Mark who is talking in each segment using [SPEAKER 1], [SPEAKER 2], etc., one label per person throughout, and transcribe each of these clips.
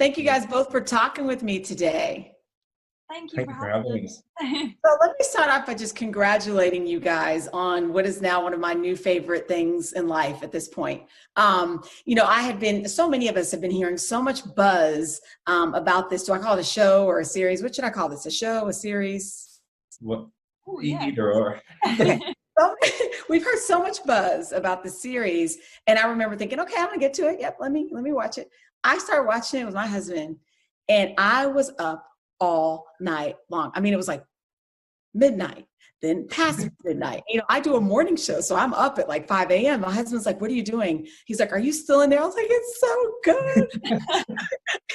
[SPEAKER 1] Thank you guys both for talking with me today.
[SPEAKER 2] Thank you
[SPEAKER 3] Thank
[SPEAKER 2] for
[SPEAKER 3] you for
[SPEAKER 2] having
[SPEAKER 3] having us.
[SPEAKER 1] So let me start off by just congratulating you guys on what is now one of my new favorite things in life at this point. So many of us have been hearing so much buzz about this. Do I call it a show or a series? What should I call this? A show, a series?
[SPEAKER 3] What?
[SPEAKER 2] Ooh, yeah.
[SPEAKER 3] Either or.
[SPEAKER 1] So, we've heard so much buzz about the series, and I remember thinking, okay, I'm gonna get to it. Yep, let me watch it. I started watching it with my husband, and I was up all night long. I mean, it was like midnight, then past midnight. I do a morning show, so I'm up at like 5 a.m. My husband's like, what are you doing? He's like, are you still in there? I was like, it's so good.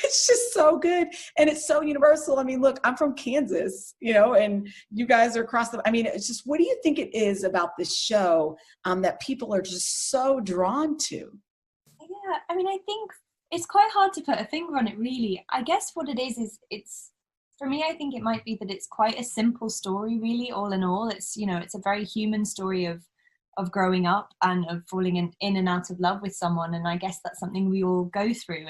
[SPEAKER 1] It's just so good. And it's so universal. I mean, look, I'm from Kansas, and you guys are across it's just, what do you think it is about this show that people are just so drawn to?
[SPEAKER 2] Yeah, I mean, I think it's quite hard to put a finger on it, really. I guess what it is it's, for me, I think it might be that it's quite a simple story, really, all in all. It's, it's a very human story of growing up and of falling in and out of love with someone. And I guess that's something we all go through.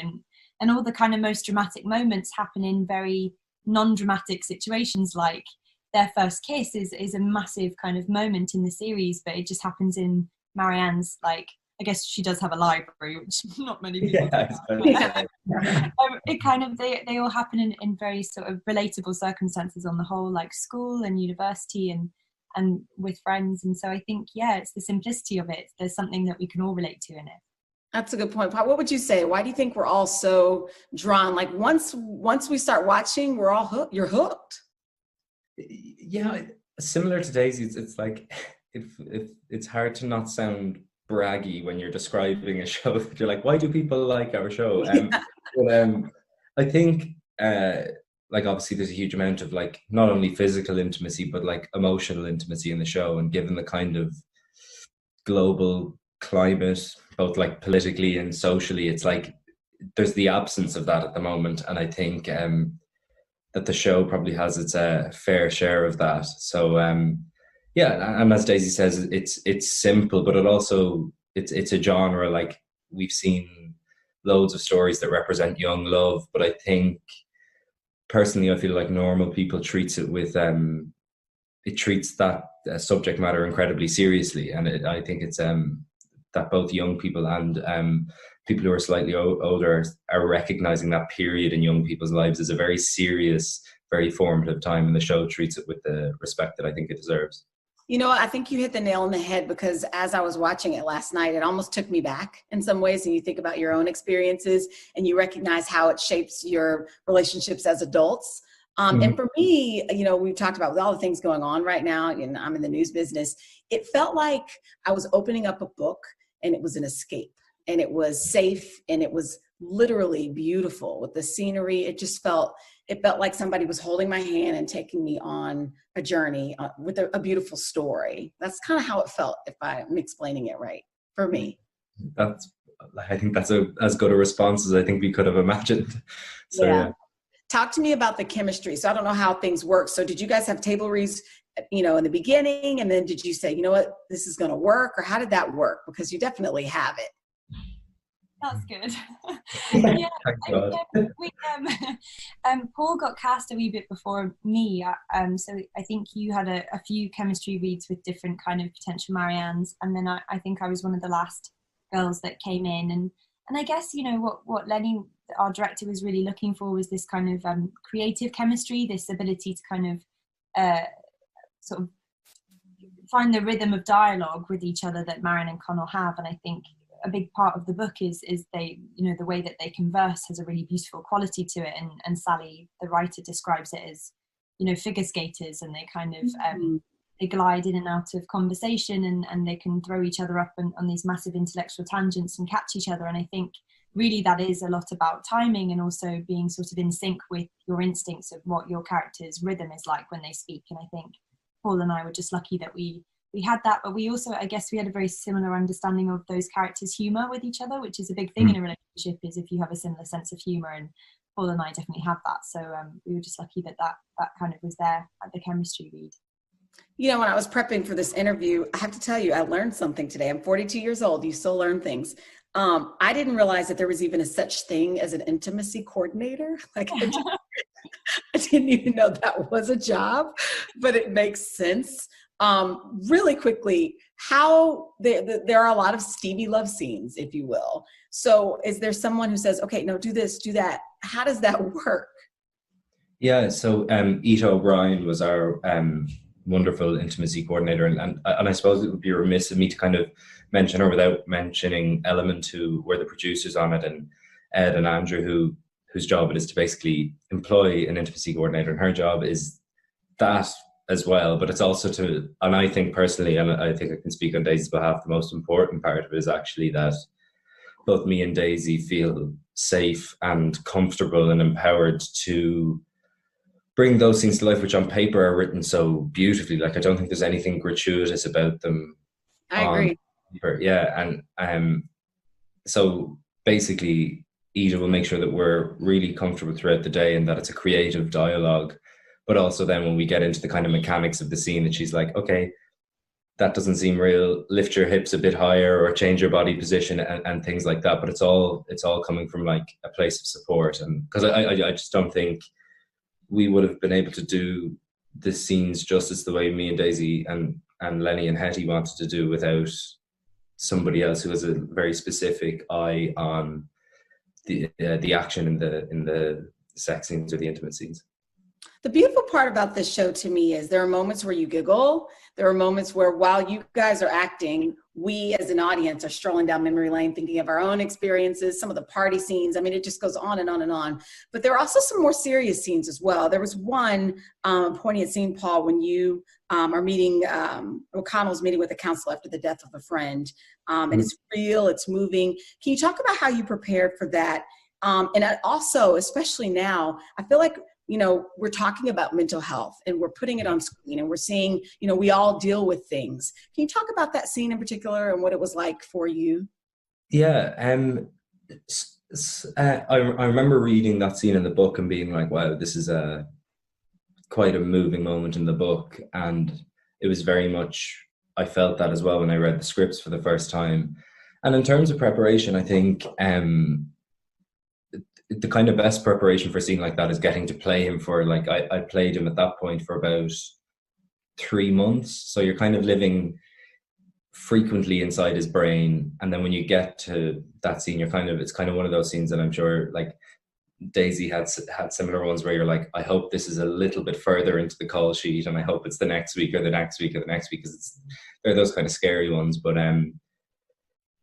[SPEAKER 2] And all the kind of most dramatic moments happen in very non-dramatic situations, like their first kiss is a massive kind of moment in the series, but it just happens in Marianne's, I guess she does have a library, which not many people do. It kind of, they all happen in very sort of relatable circumstances on the whole, like school and university and with friends. And so I think, it's the simplicity of it. There's something that we can all relate to in it.
[SPEAKER 1] That's a good point. What would you say? Why do you think we're all so drawn? Like once we start watching, we're all hooked. You're hooked.
[SPEAKER 3] Yeah, similar to Daisy's, it's like if it's hard to not sound braggy when you're describing a show. You're like, why do people like our show? But I think obviously there's a huge amount of not only physical intimacy but emotional intimacy in the show, and given the kind of global climate, both politically and socially, it's there's the absence of that at the moment, and I think that the show probably has its fair share of that. So and as Daisy says, it's simple, but it's a genre. We've seen loads of stories that represent young love, but I think personally, I feel like normal people treats it with it treats that subject matter incredibly seriously, and I think it's that both young people and people who are slightly older are recognizing that period in young people's lives as a very serious, very formative time, and the show treats it with the respect that I think it deserves.
[SPEAKER 1] I think you hit the nail on the head, because as I was watching it last night, it almost took me back in some ways. And you think about your own experiences and you recognize how it shapes your relationships as adults. And for me, we've talked about with all the things going on right now, and I'm in the news business, it felt like I was opening up a book and it was an escape, and it was safe, and it was literally beautiful with the scenery. It felt like somebody was holding my hand and taking me on a journey with a beautiful story. That's kind of how it felt, if I'm explaining it right, for me.
[SPEAKER 3] I think that's as good a response as I think we could have imagined. So, yeah.
[SPEAKER 1] Talk to me about the chemistry. So I don't know how things work. So did you guys have table reads, in the beginning, and then did you say, you know what, this is going to work, or how did that work? Because you definitely have it.
[SPEAKER 2] That's good. Yeah, Paul got cast a wee bit before me, so I think you had a few chemistry reads with different kind of potential Mariannes, and then I think I was one of the last girls that came in, and I guess what Lenny, our director, was really looking for was this kind of creative chemistry, this ability to kind of sort of find the rhythm of dialogue with each other that Marianne and Connell have, and I think a big part of the book is they, the way that they converse has a really beautiful quality to it, and Sally, the writer, describes it as figure skaters, and they kind of they glide in and out of conversation, and they can throw each other up on these massive intellectual tangents and catch each other. And I think really that is a lot about timing, and also being sort of in sync with your instincts of what your character's rhythm is like when they speak. And I think Paul and I were just lucky that we had that, but we also, I guess, we had a very similar understanding of those characters' humour with each other, which is a big thing in a relationship, is if you have a similar sense of humour, and Paul and I definitely have that. So we were just lucky that kind of was there at the chemistry read.
[SPEAKER 1] When I was prepping for this interview, I have to tell you, I learned something today. I'm 42 years old. You still learn things. I didn't realize that there was even a such thing as an intimacy coordinator. Like I didn't even know that was a job, but it makes sense. Really quickly, how there are a lot of Stevie love scenes, if you will. So is there someone who says, okay, no, do this, do that? How does that work?
[SPEAKER 3] Yeah, so Ita O'Brien was our wonderful intimacy coordinator, and I suppose it would be remiss of me to kind of mention her without mentioning Element, who were the producers on it, and Ed and Andrew, whose job it is to basically employ an intimacy coordinator, and her job is that as well. But it's also to, and I think personally, and I think I can speak on Daisy's behalf, the most important part of it is actually that both me and Daisy feel safe and comfortable and empowered to bring those things to life, which on paper are written so beautifully. Like, I don't think there's anything gratuitous about them.
[SPEAKER 1] I agree.
[SPEAKER 3] Paper. Yeah, and so basically, Ida will make sure that we're really comfortable throughout the day and that it's a creative dialogue. But also then when we get into the kind of mechanics of the scene, that she's like, okay, that doesn't seem real, lift your hips a bit higher or change your body position and things like that. But it's all coming from like a place of support. And because I just don't think we would have been able to do the scenes justice the way me and Daisy and Lenny and Hetty wanted to do without somebody else who has a very specific eye on the action in the sex scenes or the intimate scenes.
[SPEAKER 1] The beautiful part about this show to me is there are moments where you giggle. There are moments where while you guys are acting, we as an audience are strolling down memory lane, thinking of our own experiences, some of the party scenes. I mean, it just goes on and on and on. But there are also some more serious scenes as well. There was one poignant scene, Paul, when you are meeting, O'Connell's meeting with a counselor after the death of a friend. And it's real, it's moving. Can you talk about how you prepared for that? And also, especially now, I feel like, you know, we're talking about mental health and we're putting it on screen and we're seeing, you know, we all deal with things. Can you talk about that scene in particular and what it was like for you?
[SPEAKER 3] Yeah, I remember reading that scene in the book and being like, wow, this is quite a moving moment in the book. And it was very much, I felt that as well when I read the scripts for the first time. And in terms of preparation, I think the kind of best preparation for a scene like that is getting to play him for, like, I played him at that point for about 3 months. So you're kind of living frequently inside his brain. And then when you get to that scene, it's kind of one of those scenes that I'm sure like Daisy had similar ones where you're like, I hope this is a little bit further into the call sheet and I hope it's the next week or the next week or the next week, because they're those kind of scary ones. But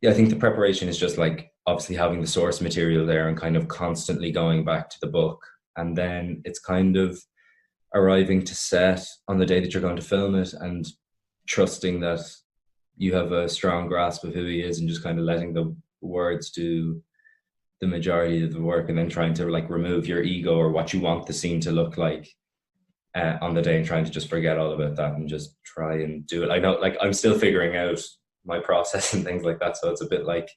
[SPEAKER 3] yeah, I think the preparation is just like obviously having the source material there and kind of constantly going back to the book. And then it's kind of arriving to set on the day that you're going to film it and trusting that you have a strong grasp of who he is and just kind of letting the words do the majority of the work, and then trying to like remove your ego or what you want the scene to look like on the day, and trying to just forget all about that and just try and do it. I know, like, I'm still figuring out my process and things like that, so it's a bit like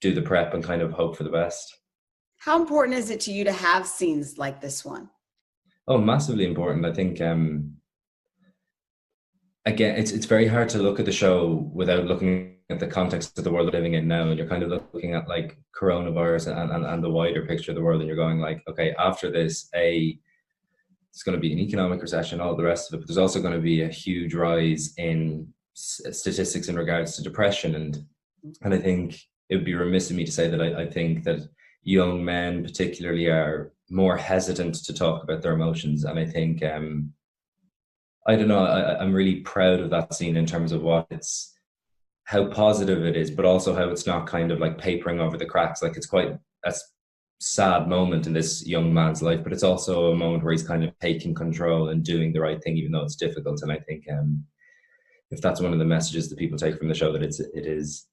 [SPEAKER 3] do the prep and kind of hope for the best.
[SPEAKER 1] How important is it to you to have scenes like this one?
[SPEAKER 3] Oh, massively important. I think again, it's very hard to look at the show without looking at the context of the world we're living in now, and you're kind of looking at like coronavirus and the wider picture of the world, and you're going like, okay, after this, it's going to be an economic recession, all the rest of it, but there's also going to be a huge rise in statistics in regards to depression, and I think it would be remiss of me to say that I think that young men particularly are more hesitant to talk about their emotions, and I think I don't know, I'm really proud of that scene in terms of how positive it is, but also how it's not kind of like papering over the cracks. Like, it's quite a sad moment in this young man's life, but it's also a moment where he's kind of taking control and doing the right thing, even though it's difficult. And I think if that's one of the messages that people take from the show, that it is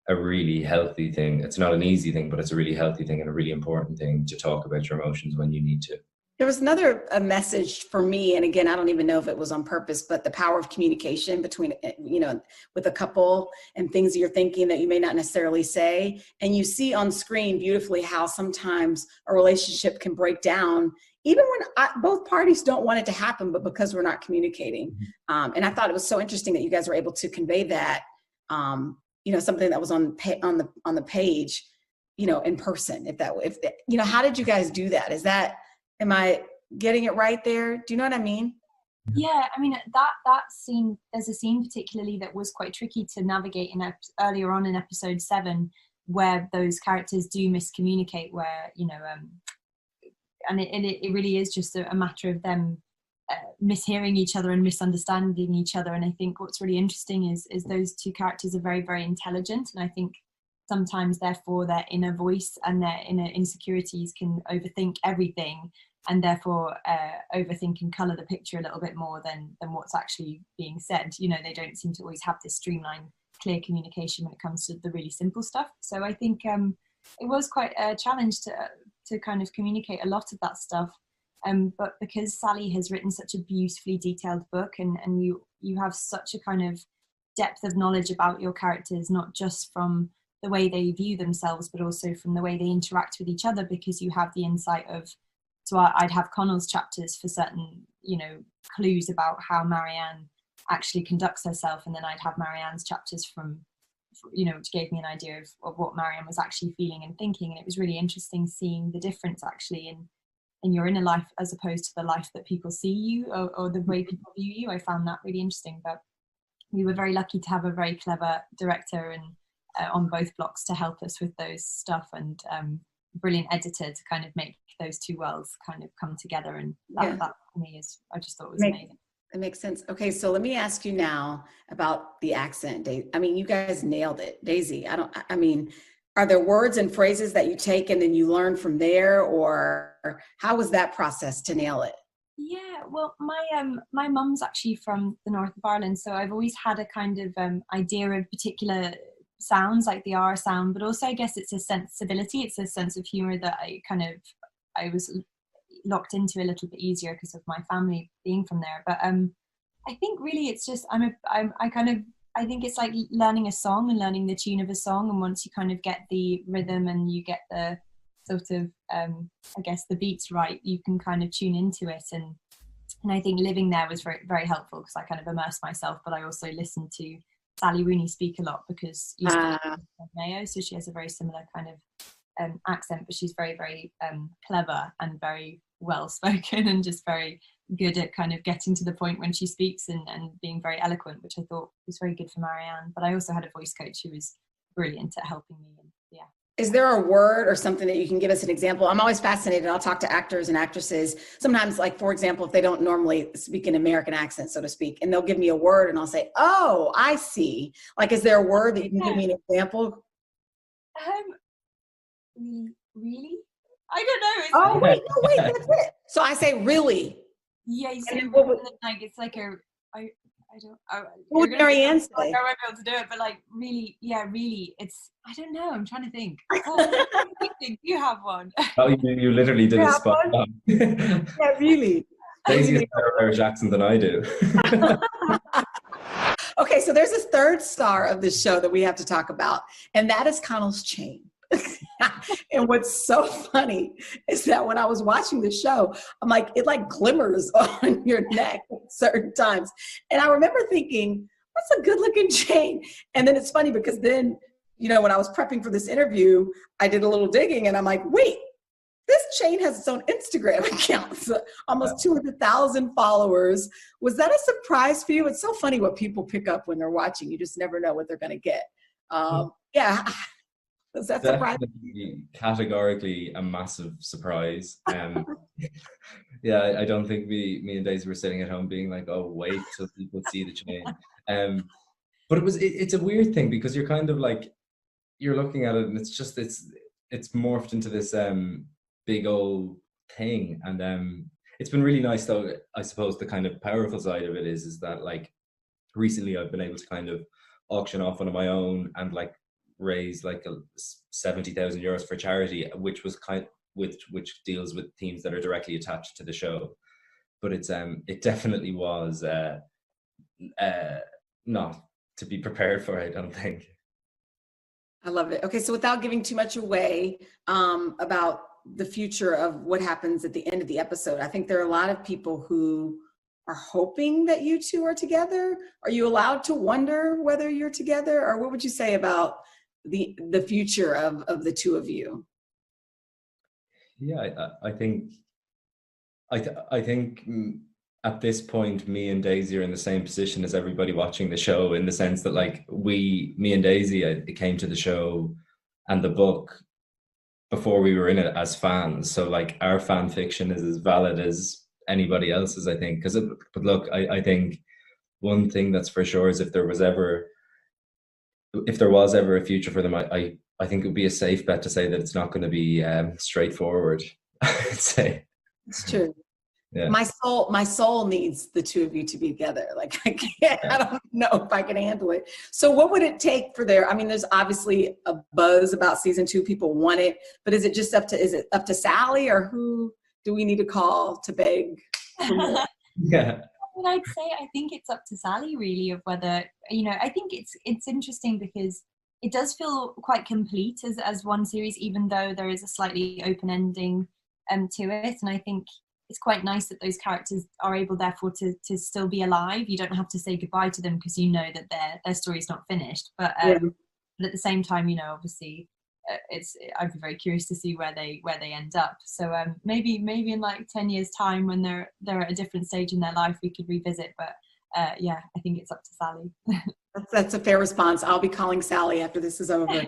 [SPEAKER 3] a really healthy thing. It's not an easy thing, but it's a really healthy thing and a really important thing to talk about your emotions when you need to.
[SPEAKER 1] There was a message for me, and again, I don't even know if it was on purpose, but the power of communication between, you know, with a couple and things you're thinking that you may not necessarily say. And you see on screen beautifully how sometimes a relationship can break down, even when both parties don't want it to happen, but because we're not communicating. And I thought it was so interesting that you guys were able to convey that something that was on the page, in person, how did you guys do that? Am I getting it right there? Do you know what I mean?
[SPEAKER 2] Yeah, I mean, that scene, there's a scene particularly that was quite tricky to navigate earlier on in episode 7, where those characters do miscommunicate, where, and it really is just a matter of them mishearing each other and misunderstanding each other. And I think what's really interesting is those two characters are very, very intelligent, and I think sometimes therefore their inner voice and their inner insecurities can overthink everything, and therefore overthink and colour the picture a little bit more than what's actually being said. They don't seem to always have this streamlined, clear communication when it comes to the really simple stuff. So I think it was quite a challenge to kind of communicate a lot of that stuff. But because Sally has written such a beautifully detailed book, and you have such a kind of depth of knowledge about your characters, not just from the way they view themselves, but also from the way they interact with each other, because you have the insight of, so I'd have Connell's chapters for certain, clues about how Marianne actually conducts herself, and then I'd have Marianne's chapters which gave me an idea of what Marianne was actually feeling and thinking. And it was really interesting seeing the difference actually in your inner life as opposed to the life that people see you, or the way people view you. I found that really interesting. But we were very lucky to have a very clever director and on both blocks to help us with those stuff, and brilliant editor to kind of make those two worlds kind of come together. And that for me I just thought it was amazing.
[SPEAKER 1] It makes sense. Okay, so let me ask you now about the accent. I mean, you guys nailed it. Daisy, are there words and phrases that you take and then you learn from there, or how was that process to nail it?
[SPEAKER 2] Yeah, well, my mum's actually from the north of Ireland, so I've always had a kind of idea of particular sounds, like the R sound, but also I guess it's a sensibility, it's a sense of humor that I was locked into a little bit easier because of my family being from there. But I think really it's just I think it's like learning a song and learning the tune of a song, and once you kind of get the rhythm and you get the sort of I guess the beats right, you can kind of tune into it. And I think living there was very, very helpful, because I kind of immersed myself, but I also listened to Sally Rooney speak a lot, because she's Mayo, so she has a very similar kind of accent, but she's very, very clever and very well spoken, and just very good at kind of getting to the point when she speaks, and being very eloquent, which I thought was very good for Marianne. But I also had a voice coach who was brilliant at helping me. And yeah.
[SPEAKER 1] Is there a word or something that you can give us an example? I'm always fascinated. I'll talk to actors and actresses sometimes, like, for example, if they don't normally speak an American accent, so to speak, and they'll give me a word and I'll say, oh, I see. Like, is there a word that you can give me an example?
[SPEAKER 2] Really? I don't know.
[SPEAKER 1] Oh, wait, that's it. So I say, really?
[SPEAKER 2] Yeah, you say, like, it's like I don't.
[SPEAKER 1] What would Marianne say?
[SPEAKER 2] I won't be able to do it, but like, really, yeah, really, it's. I don't know. I'm trying to think. Oh, you have one.
[SPEAKER 3] Oh, you literally did it spot on.
[SPEAKER 1] Yeah, really.
[SPEAKER 3] Daisy has a better Irish accent than I do.
[SPEAKER 1] Okay, so there's this third star of this show that we have to talk about, and that is Connell's chain. And what's so funny is that when I was watching the show, I'm like, it like glimmers on your neck at certain times. And I remember thinking, that's a good looking chain. And then it's funny because then, when I was prepping for this interview, I did a little digging and I'm like, wait, this chain has its own Instagram account, so almost 200,000 followers. Was that a surprise for you? It's so funny what people pick up when they're watching. You just never know what they're going to get. Yeah. Was that surprising?
[SPEAKER 3] Categorically a massive surprise. Yeah, I don't think me and Daisy were sitting at home being like, oh, wait till people see the chain. But it's a weird thing, because you're kind of like, you're looking at it and it's morphed into this big old thing. And it's been really nice, though. I suppose the kind of powerful side of it is that, like, recently I've been able to kind of auction off one of my own and like raise like 70,000 euros for charity, which deals with themes that are directly attached to the show. But it definitely was not to be prepared for, I don't think.
[SPEAKER 1] I love it. Okay, so without giving too much away about the future of what happens at the end of the episode, I think there are a lot of people who are hoping that you two are together? Are you allowed to wonder whether you're together? Or what would you say about the future of the two of you?
[SPEAKER 3] Yeah, I think at this point, me and Daisy are in the same position as everybody watching the show, in the sense that like me and Daisy, it came to the show and the book before we were in it as fans. So like our fan fiction is as valid as anybody else's, I think. But look, I think one thing that's for sure is if there was ever a future for them, I think it would be a safe bet to say that it's not going to be straightforward. I'd say
[SPEAKER 1] It's true.
[SPEAKER 3] yeah.
[SPEAKER 1] My soul needs the two of you to be together. Like I can't, I don't know if I can handle it. So what would it take for I mean, there's obviously a buzz about season 2. People want it, but is it up to Sally, or who do we need to call to beg for more?
[SPEAKER 3] Yeah.
[SPEAKER 2] I'd say I think it's up to Sally really, of whether, I think it's interesting because it does feel quite complete as one series, even though there is a slightly open ending to it. And I think it's quite nice that those characters are able therefore to still be alive. You don't have to say goodbye to them because you know that their story is not finished. But at the same time, obviously I'd be very curious to see where they end up. So maybe in like 10 years time, when they're at a different stage in their life, we could revisit. But I think it's up to Sally.
[SPEAKER 1] That's a fair response. I'll be calling Sally after this is over.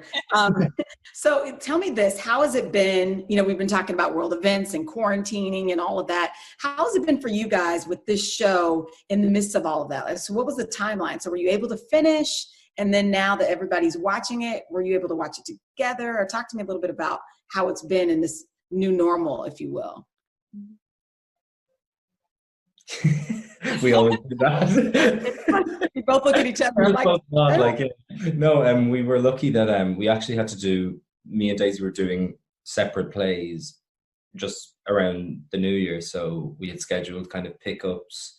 [SPEAKER 1] So tell me this, how has it been? We've been talking about world events and quarantining and all of that. How has it been for you guys with this show in the midst of all of that? So what was the timeline? So were you able to finish? And then now that everybody's watching it, were you able to watch it together? Or talk to me a little bit about how it's been in this new normal, if you will.
[SPEAKER 3] We always do that.
[SPEAKER 1] We both look at each other.
[SPEAKER 3] We were lucky that we actually had to do, me and Daisy were doing separate plays just around the New Year. So we had scheduled kind of pickups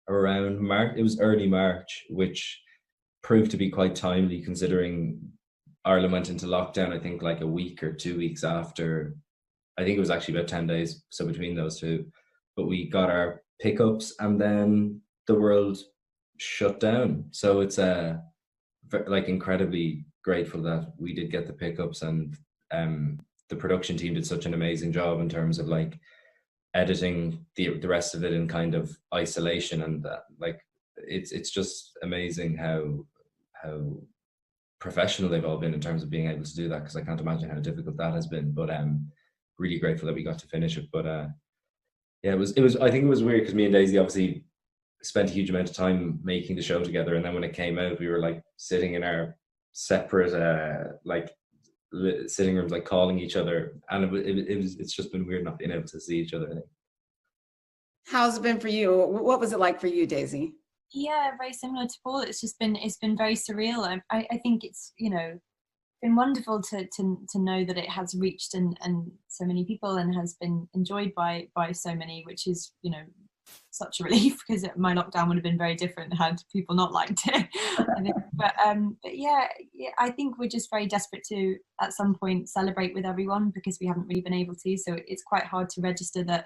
[SPEAKER 3] around March. It was early March, which proved to be quite timely considering Ireland went into lockdown, I think like a week or 2 weeks after. I think it was actually about 10 days. So between those two, but we got our pickups and then the world shut down. So it's like incredibly grateful that we did get the pickups, and the production team did such an amazing job in terms of like editing the rest of it in kind of isolation, and like it's just amazing how professional they've all been in terms of being able to do that, because I can't imagine how difficult that has been. But really grateful that we got to finish it. But it was I think it was weird because me and Daisy obviously spent a huge amount of time making the show together, and then when it came out we were like sitting in our separate sitting rooms, like calling each other, and it's just been weird not being able to see each other, I think.
[SPEAKER 1] How's it been for you? What was it like for you, Daisy?
[SPEAKER 2] Yeah, very similar to Paul. It's been very surreal. I think it's been wonderful to know that it has reached and so many people and has been enjoyed by so many, which is such a relief, because my lockdown would have been very different had people not liked it. But yeah, I think we're just very desperate to at some point celebrate with everyone, because we haven't really been able to. So it's quite hard to register that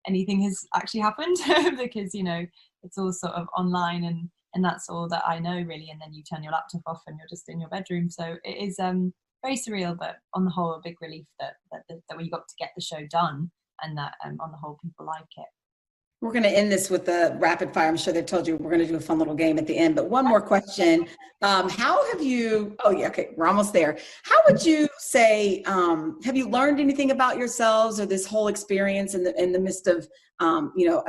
[SPEAKER 2] anything has actually happened because it's all sort of online and that's all that I know really. And then you turn your laptop off and you're just in your bedroom. So it is very surreal, but on the whole a big relief that we got to get the show done, and that on the whole people like it.
[SPEAKER 1] We're going to end this with the rapid fire. I'm sure they've told you we're going to do a fun little game at the end, but one more question. How have you, okay, we're almost there. How would you say, have you learned anything about yourselves or this whole experience in the midst of,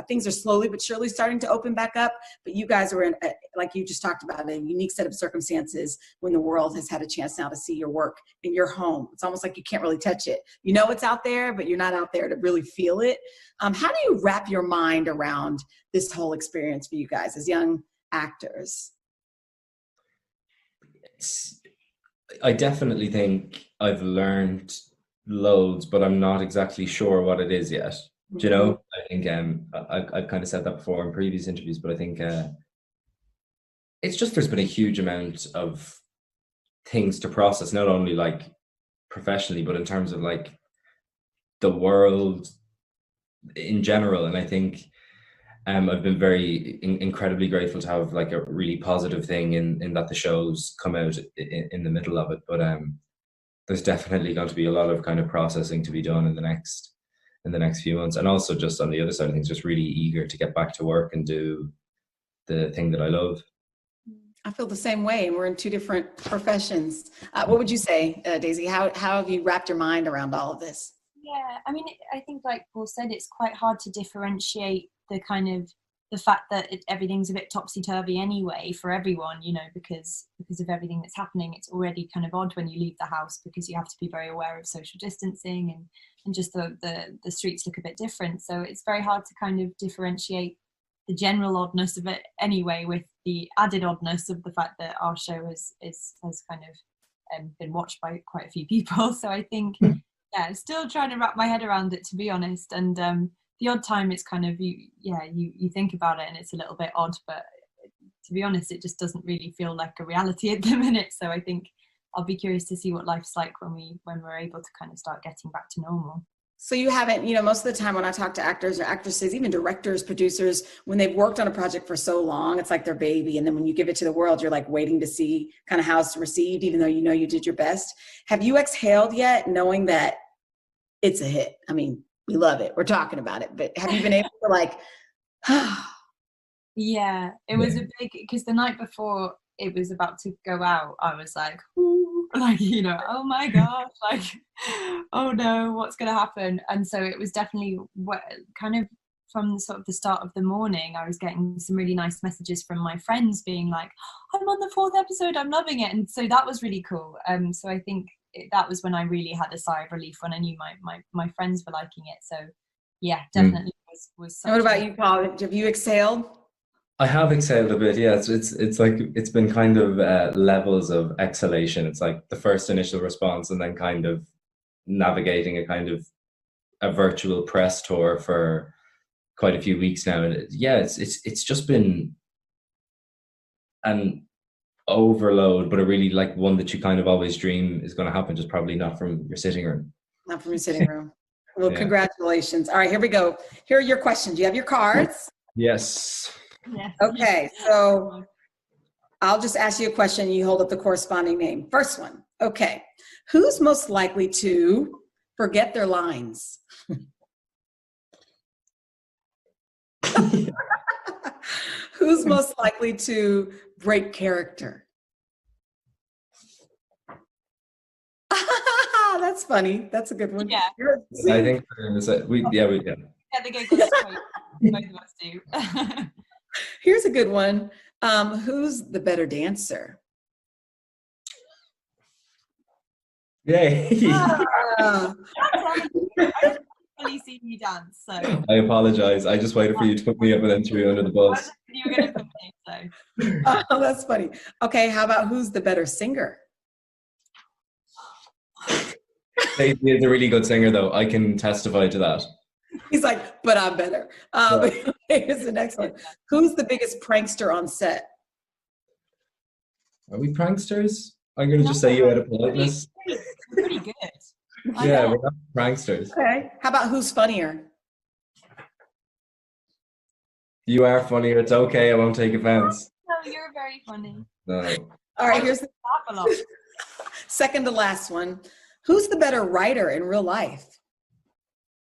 [SPEAKER 1] things are slowly but surely starting to open back up, but you guys are in, like you just talked about, a unique set of circumstances when the world has had a chance now to see your work in your home. It's almost like you can't really touch it. It's out there, but you're not out there to really feel it. How do you wrap your mind around this whole experience for you guys as young actors?
[SPEAKER 3] I definitely think I've learned loads, but I'm not exactly sure what it is yet. Do you know? I think I've kind of said that before in previous interviews, but I think it's just there's been a huge amount of things to process, not only like professionally, but in terms of like the world in general. And I think I've been very incredibly grateful to have like a really positive thing in that the shows come out in the middle of it. But there's definitely going to be a lot of kind of processing to be done in the next few months. And also just on the other side of things, just really eager to get back to work and do the thing that I love.
[SPEAKER 1] I feel the same way, and we're in two different professions. What would you say, Daisy? How have you wrapped your mind around all of this?
[SPEAKER 2] Yeah, I mean, I think like Paul said, it's quite hard to differentiate the kind of the fact that everything's a bit topsy-turvy anyway for everyone, you know, because of everything that's happening. It's already kind of odd when you leave the house because you have to be very aware of social distancing, and just the streets look a bit different. So it's very hard to kind of differentiate the general oddness of it anyway, with the added oddness of the fact that our show has kind of been watched by quite a few people. So I think, yeah, still trying to wrap my head around it, to be honest. And the odd time it's kind of, you think about it and it's a little bit odd, but to be honest, it just doesn't really feel like a reality at the minute. So I think I'll be curious to see what life's like when we're able to kind of start getting back to normal.
[SPEAKER 1] So you haven't, most of the time when I talk to actors or actresses, even directors, producers, when they've worked on a project for so long, it's like their baby. And then when you give it to the world, you're like waiting to see kind of how it's received, even though you did your best. Have you exhaled yet, knowing that it's a hit? I mean, we love it. We're talking about it. But have you been able to like,
[SPEAKER 2] Yeah, it was a big, because the night before it was about to go out, I was like, ooh, like, oh my gosh, like, oh no, what's going to happen? And so it was definitely kind of from sort of the start of the morning, I was getting some really nice messages from my friends being like, I'm on the 4th episode, I'm loving it. And so that was really cool. So I think that was when I really had a sigh of relief, when I knew my friends were liking it. So yeah, definitely was.
[SPEAKER 1] And what about you, Paul? Have you exhaled?
[SPEAKER 3] I have exhaled a bit, yeah. It's like it's been kind of levels of exhalation. It's like the first initial response, and then kind of navigating a virtual press tour for quite a few weeks now. And it's just been an overload, but a really like one that you kind of always dream is going to happen, just probably not from your sitting room.
[SPEAKER 1] Not from your sitting room. Well,
[SPEAKER 3] Yeah.
[SPEAKER 1] Congratulations. All right, here we go. Here are your questions. You have your cards?
[SPEAKER 3] Yes.
[SPEAKER 2] Yeah.
[SPEAKER 1] Okay, so I'll just ask you a question. You hold up the corresponding name. First one. Okay. Who's most likely to forget their lines? Who's most likely to break character? That's funny. That's a good one.
[SPEAKER 2] Yeah.
[SPEAKER 3] I think we.
[SPEAKER 2] Yeah, the giggles. Both of us do.
[SPEAKER 1] Here's a good one. Who's the better dancer?
[SPEAKER 3] Yay.
[SPEAKER 1] Uh,
[SPEAKER 2] I haven't really seen you dance, so
[SPEAKER 3] I apologize. I just waited for you to put me up and then threw you under the bus.
[SPEAKER 2] you were going to put me, so.
[SPEAKER 1] oh, that's funny. Okay, how about who's the better singer?
[SPEAKER 3] Daisy is a really good singer, though. I can testify to that.
[SPEAKER 1] He's like, but I'm better. Here's the next one. Who's the biggest prankster on set?
[SPEAKER 3] Are we pranksters? I'm going to just say you out of politeness.
[SPEAKER 2] Pretty good.
[SPEAKER 3] Yeah, we're not pranksters.
[SPEAKER 1] Okay. How about who's funnier?
[SPEAKER 3] You are funnier. It's okay. I won't take offense.
[SPEAKER 2] No, you're very funny.
[SPEAKER 3] No.
[SPEAKER 1] All right, here's the
[SPEAKER 2] Laugh a lot.
[SPEAKER 1] second to last one. Who's the better writer in real life?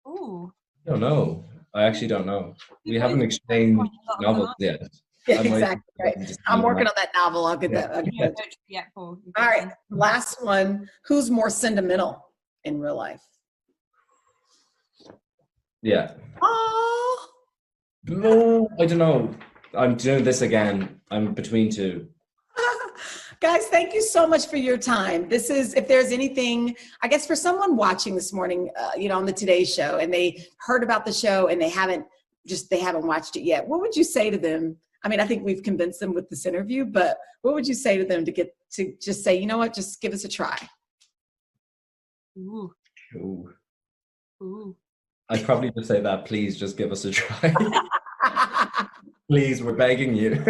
[SPEAKER 2] Ooh.
[SPEAKER 3] I don't know. I actually don't know. We haven't exchanged novels yet.
[SPEAKER 1] Yeah,
[SPEAKER 3] I might-
[SPEAKER 1] exactly. Right. I'm working on that novel. I'll get that. I'll get that.
[SPEAKER 2] Yeah, Paul.
[SPEAKER 1] All right, last one. Who's more sentimental in real life?
[SPEAKER 3] Yeah.
[SPEAKER 1] Oh,
[SPEAKER 3] No, I don't know. I'm doing this again. I'm between two.
[SPEAKER 1] guys, thank you so much for your time. This is, if there's anything, I guess for someone watching this morning, on the Today Show, and they heard about the show and they haven't watched it yet, what would you say to them? I mean, I think we've convinced them with this interview, but what would you say to them to just say, you know what, just give us a try?
[SPEAKER 2] Ooh.
[SPEAKER 3] Ooh.
[SPEAKER 2] Ooh.
[SPEAKER 3] I'd probably just say that. Please just give us a try. Please, we're begging you.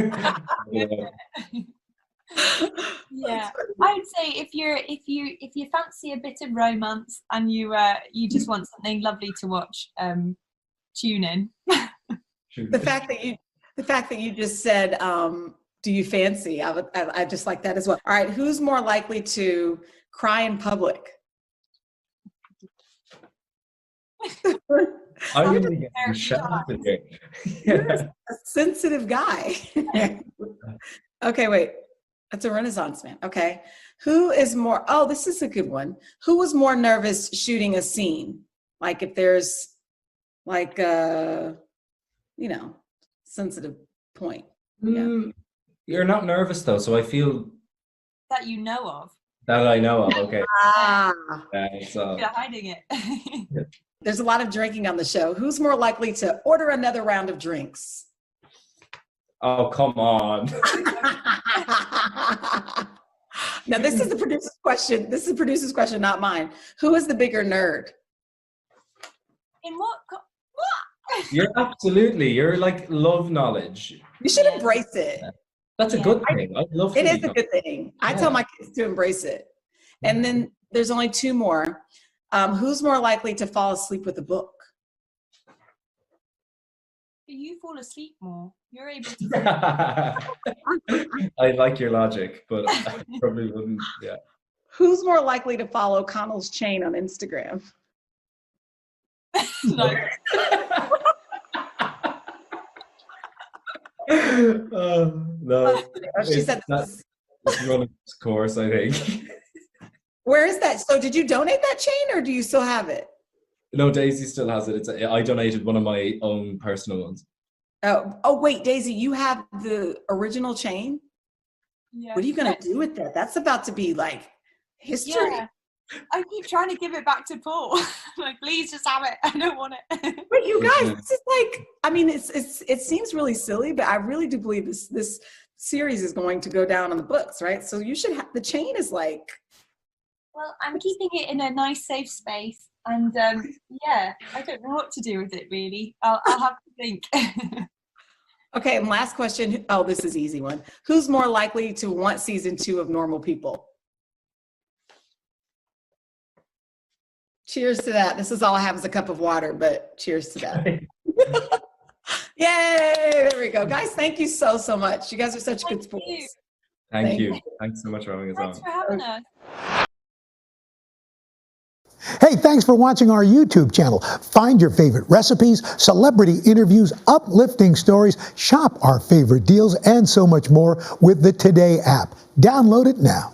[SPEAKER 2] Yeah, I would say if you fancy a bit of romance and you just want something lovely to watch, tune in.
[SPEAKER 1] The fact that you just said, do you fancy? I just like that as well. All right, who's more likely to cry in public?
[SPEAKER 3] I'm really getting shafted here.
[SPEAKER 1] You're a sensitive guy. Okay, wait. That's a Renaissance man. Okay. Who is more, oh, this is a good one. Who was more nervous shooting a scene? Like if there's like a, sensitive point. Yeah.
[SPEAKER 3] You're not nervous though, so I feel
[SPEAKER 2] That you know of.
[SPEAKER 3] that I know of. Okay.
[SPEAKER 2] You're hiding it.
[SPEAKER 1] There's a lot of drinking on the show. Who's more likely to order another round of drinks?
[SPEAKER 3] Oh, come on.
[SPEAKER 1] Now, this is the producer's question. This is the producer's question, not mine. Who is the bigger nerd?
[SPEAKER 2] In what?
[SPEAKER 3] You're like love knowledge.
[SPEAKER 1] You should embrace it.
[SPEAKER 3] That's a good thing. I love it.
[SPEAKER 1] It is a good thing. I tell my kids to embrace it. And then there's only two more. Who's more likely to fall asleep with a book?
[SPEAKER 2] You fall asleep more. You're able to.
[SPEAKER 3] I like your logic, but I probably wouldn't. Yeah.
[SPEAKER 1] Who's more likely to follow Connell's chain on Instagram?
[SPEAKER 2] No.
[SPEAKER 3] No.
[SPEAKER 1] She said
[SPEAKER 3] that's running its course, I think.
[SPEAKER 1] Where is that? So did you donate that chain or do you still have it?
[SPEAKER 3] No, Daisy still has it. I donated one of my own personal ones.
[SPEAKER 1] Oh wait, Daisy, you have the original chain?
[SPEAKER 2] Yeah.
[SPEAKER 1] What are you going to do with that? That's about to be like history.
[SPEAKER 2] Yeah. I keep trying to give it back to Paul. Like, please just have it. I don't want it.
[SPEAKER 1] But you guys, this is like, I mean, it seems really silly, but I really do believe this series is going to go down on the books, right? So you should have, the chain is like.
[SPEAKER 2] Well, I'm keeping it in a nice, safe space. And yeah, I don't know what to do with it, really. I'll have to think.
[SPEAKER 1] Okay, and last question. Oh, this is an easy one. Who's more likely to want season 2 of Normal People? Cheers to that. This is all I have is a cup of water, but cheers to that. Yay! There we go. Guys, thank you so much. You guys are such good sports.
[SPEAKER 3] Thank you. Thanks so much for having us on.
[SPEAKER 2] Thanks for having us.
[SPEAKER 4] Hey, thanks for watching our YouTube channel. Find your favorite recipes, celebrity interviews, uplifting stories, shop our favorite deals, and so much more with the Today app. Download it now.